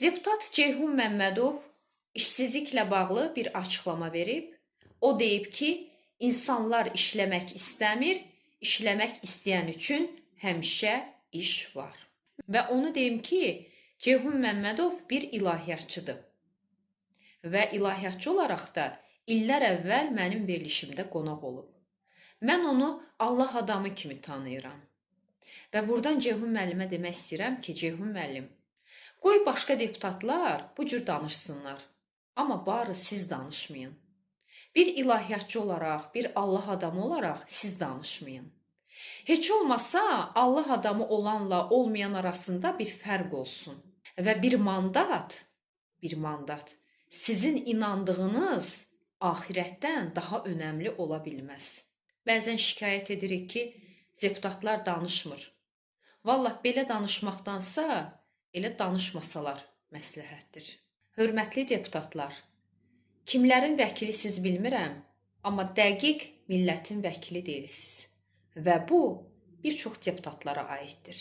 Deputat Ceyhun Məmmədov işsizliklə bağlı bir açıqlama verib. O deyib ki, insanlar işləmək istəmir, işləmək istəyən üçün həmişə iş var. Və onu deyim ki, Ceyhun Məmmədov bir ilahiyyatçıdır. Və ilahiyyatçı olaraq da illər əvvəl mənim verilişimdə qonaq olub. Mən onu Allah adamı kimi tanıyıram. Və buradan Ceyhun müəllimə demək istəyirəm ki, Ceyhun müəllim, qoy başqa deputatlar bu cür danışsınlar. Amma barı siz danışmayın. Bir ilahiyyatçı olaraq, bir Allah adamı olaraq siz danışmayın. Heç olmasa Allah adamı olanla olmayan arasında bir fərq olsun. Və bir mandat sizin inandığınız axirətdən daha önəmli ola bilməz. Bəzən şikayət edirik ki, deputatlar danışmır. Vallah belə danışmaqdansa elə danışmasalar məsləhətdir. Hörmətli deputatlar, kimlərin vəkili siz bilmirəm, amma dəqiq millətin vəkili deyilsiniz. Və bu bir çox deputatlara aiddir.